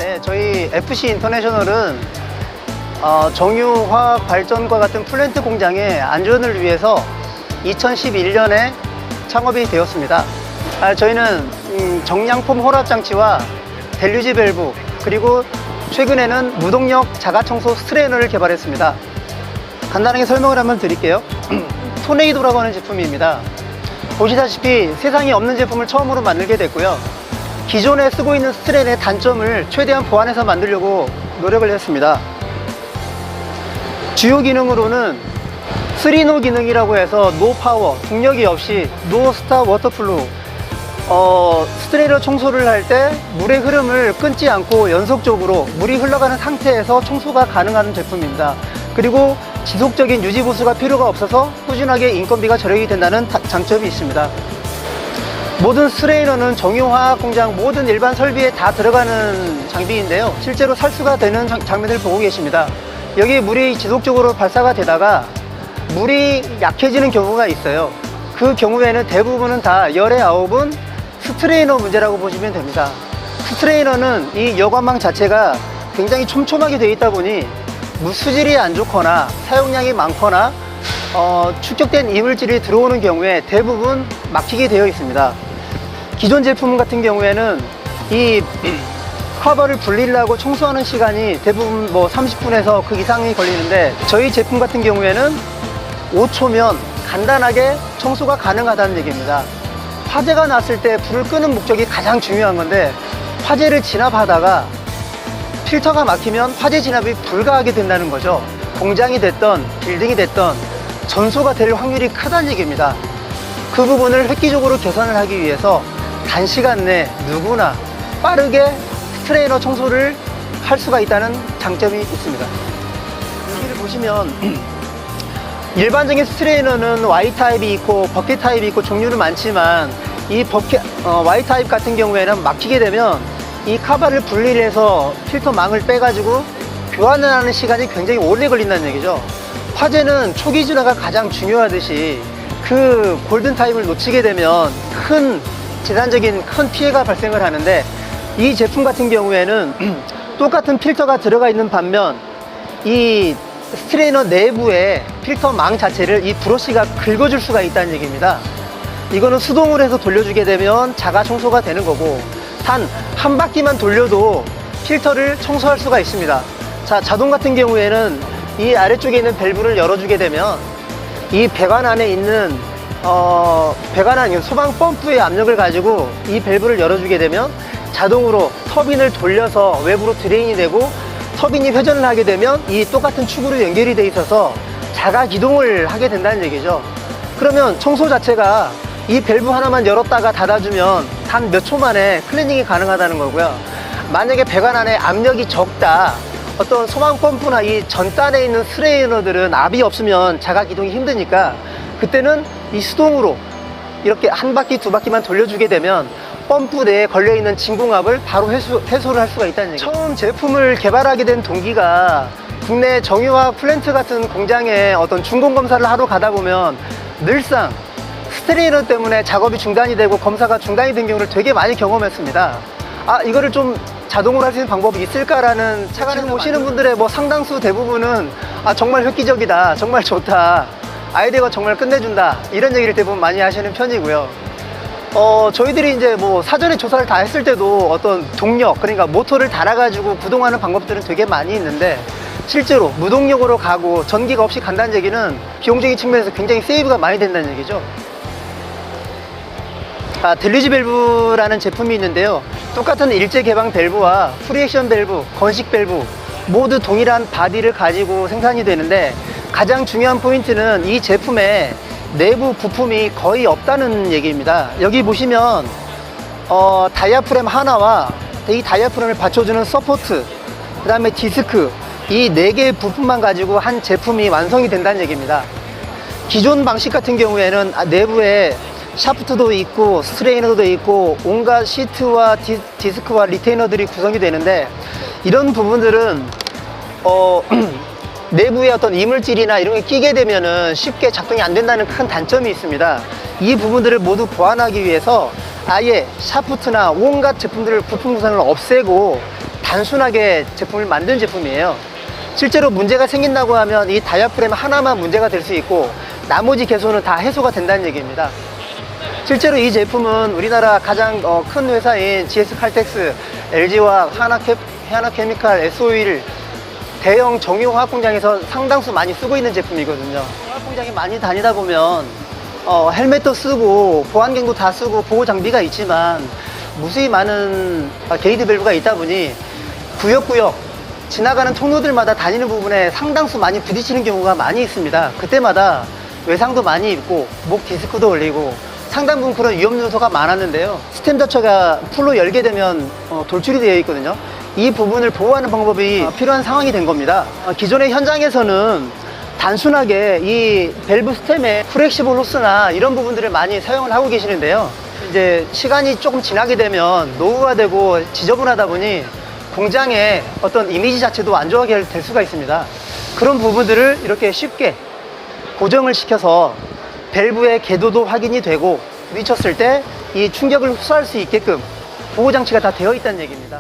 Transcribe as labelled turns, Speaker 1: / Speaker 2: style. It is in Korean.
Speaker 1: 네, 저희 FC 인터내셔널은 정유화학발전과 같은 플랜트 공장의 안전을 위해서 2011년에 창업이 되었습니다. 저희는 정량폼 혼합장치와 델류지 밸브, 그리고 최근에는 무동력 자가청소 스트레이너를 개발했습니다. 간단하게 설명을 한번 드릴게요. 토네이도라고 하는 제품입니다. 보시다시피 세상에 없는 제품을 처음으로 만들게 됐고요. 기존에 쓰고 있는 스트레인의 단점을 최대한 보완해서 만들려고 노력을 했습니다. 주요 기능으로는 3노 기능이라고 해서 노 파워, 동력이 없이 노 스탑 워터플루, 스트레이너 청소를 할 때 물의 흐름을 끊지 않고 연속적으로 물이 흘러가는 상태에서 청소가 가능한 제품입니다. 그리고 지속적인 유지 보수가 필요가 없어서 꾸준하게 인건비가 절약이 된다는 장점이 있습니다. 모든 스트레이너는 정유화학 공장 모든 일반 설비에 다 들어가는 장비인데요, 실제로 살수가 되는 장면을 보고 계십니다. 여기에 물이 지속적으로 발사가 되다가 물이 약해지는 경우가 있어요. 그 경우에는 대부분은 다 열의 아홉은 스트레이너 문제라고 보시면 됩니다. 스트레이너는 이 여관망 자체가 굉장히 촘촘하게 되어 있다 보니 수질이 안 좋거나 사용량이 많거나 축적된 이물질이 들어오는 경우에 대부분 막히게 되어 있습니다. 기존 제품 같은 경우에는 이 커버를 분리하고 청소하는 시간이 대부분 30분에서 그 이상이 걸리는데, 저희 제품 같은 경우에는 5초면 간단하게 청소가 가능하다는 얘기입니다. 화재가 났을 때 불을 끄는 목적이 가장 중요한 건데, 화재를 진압하다가 필터가 막히면 화재 진압이 불가하게 된다는 거죠. 공장이 됐던 빌딩이 됐던 전소가 될 확률이 크다는 얘기입니다. 그 부분을 획기적으로 개선을 하기 위해서 단시간 내 누구나 빠르게 스트레이너 청소를 할 수가 있다는 장점이 있습니다. 여기를 보시면 일반적인 스트레이너는 Y타입이 있고 버킷 타입이 있고 종류는 많지만, 이 Y타입 같은 경우에는 막히게 되면 이 카바를 분리를 해서 필터 망을 빼가지고 교환을 하는 시간이 굉장히 오래 걸린다는 얘기죠. 화재는 초기 진화가 가장 중요하듯이 그 골든 타임을 놓치게 되면 재단적인 큰 피해가 발생을 하는데, 이 제품 같은 경우에는 똑같은 필터가 들어가 있는 반면 이 스트레이너 내부에 필터 망 자체를 이 브러쉬가 긁어줄 수가 있다는 얘기입니다. 이거는 수동으로 해서 돌려주게 되면 자가 청소가 되는 거고, 단 한 바퀴만 돌려도 필터를 청소할 수가 있습니다. 자, 자동 같은 경우에는 이 아래쪽에 있는 밸브를 열어주게 되면 이 배관 안에 있는 소방 펌프의 압력을 가지고 이 밸브를 열어주게 되면 자동으로 터빈을 돌려서 외부로 드레인이 되고, 터빈이 회전을 하게 되면 이 똑같은 축으로 연결이 돼 있어서 자가 기동을 하게 된다는 얘기죠. 그러면 청소 자체가 이 밸브 하나만 열었다가 닫아주면 단 몇 초 만에 클리닝이 가능하다는 거고요. 만약에 배관 안에 압력이 적다, 어떤 소방 펌프나 이 전단에 있는 스트레이너들은 압이 없으면 자가 기동이 힘드니까, 그때는 이 수동으로 이렇게 한 바퀴 두 바퀴만 돌려주게 되면 펌프 내에 걸려있는 진공압을 바로 해소를 할 수가 있다는 얘기죠. 처음 제품을 개발하게 된 동기가, 국내 정유화학 플랜트 같은 공장에 어떤 준공검사를 하러 가다 보면 늘상 스트레이너 때문에 작업이 중단이 되고 검사가 중단이 된 경우를 되게 많이 경험했습니다. 이거를 좀 자동으로 할 수 있는 방법이 있을까라는, 차관에서 오시는 분들의 상당수 대부분은 정말 획기적이다, 정말 좋다, 아이디어가 정말 끝내준다, 이런 얘기를 대부분 많이 하시는 편이고요. 저희들이 이제 사전에 조사를 다 했을 때도 어떤 동력, 그러니까 모터를 달아가지고 구동하는 방법들은 되게 많이 있는데, 실제로 무동력으로 가고 전기가 없이 간다는 얘기는 비용적인 측면에서 굉장히 세이브가 많이 된다는 얘기죠. 델류지 밸브라는 제품이 있는데요, 똑같은 일제 개방 밸브와 프리액션 밸브, 건식 밸브 모두 동일한 바디를 가지고 생산이 되는데, 가장 중요한 포인트는 이 제품의 내부 부품이 거의 없다는 얘기입니다. 여기 보시면 다이아프램 하나와 이 다이아프램을 받쳐주는 서포트, 그 다음에 디스크, 이 4개의 부품만 가지고 한 제품이 완성이 된다는 얘기입니다. 기존 방식 같은 경우에는 내부에 샤프트도 있고 스트레이너도 있고 온갖 시트와 디스크와 리테이너들이 구성이 되는데, 이런 부분들은 내부에 어떤 이물질이나 이런 게 끼게 되면은 쉽게 작동이 안 된다는 큰 단점이 있습니다. 이 부분들을 모두 보완하기 위해서 아예 샤프트나 온갖 제품들을 부품 구성을 없애고 단순하게 제품을 만든 제품이에요. 실제로 문제가 생긴다고 하면 이 다이아프램 하나만 문제가 될 수 있고 나머지 개소는 다 해소가 된다는 얘기입니다. 실제로 이 제품은 우리나라 가장 큰 회사인 GS칼텍스, LG화학, 하나케미칼, SO일 대형 정유화학 공장에서 상당수 많이 쓰고 있는 제품이거든요. 화학 공장에 많이 다니다 보면 헬멧도 쓰고 보안경도 다 쓰고 보호 장비가 있지만 무수히 많은 게이트 밸브가 있다 보니 구역구역 지나가는 통로들마다 다니는 부분에 상당수 많이 부딪히는 경우가 많이 있습니다. 그때마다 외상도 많이 입고 목 디스크도 올리고 상당 부분 그런 위험 요소가 많았는데요. 스템 자체가 풀로 열게 되면 돌출이 되어 있거든요. 이 부분을 보호하는 방법이 필요한 상황이 된 겁니다. 기존의 현장에서는 단순하게 이 밸브 스템에 플렉시블 호스나 이런 부분들을 많이 사용을 하고 계시는데요. 이제 시간이 조금 지나게 되면 노후가 되고 지저분하다 보니 공장의 어떤 이미지 자체도 안 좋아하게 될 수가 있습니다. 그런 부분들을 이렇게 쉽게 고정을 시켜서 밸브의 궤도도 확인이 되고 부딪혔을 때 이 충격을 흡수할 수 있게끔 보호 장치가 다 되어 있다는 얘기입니다.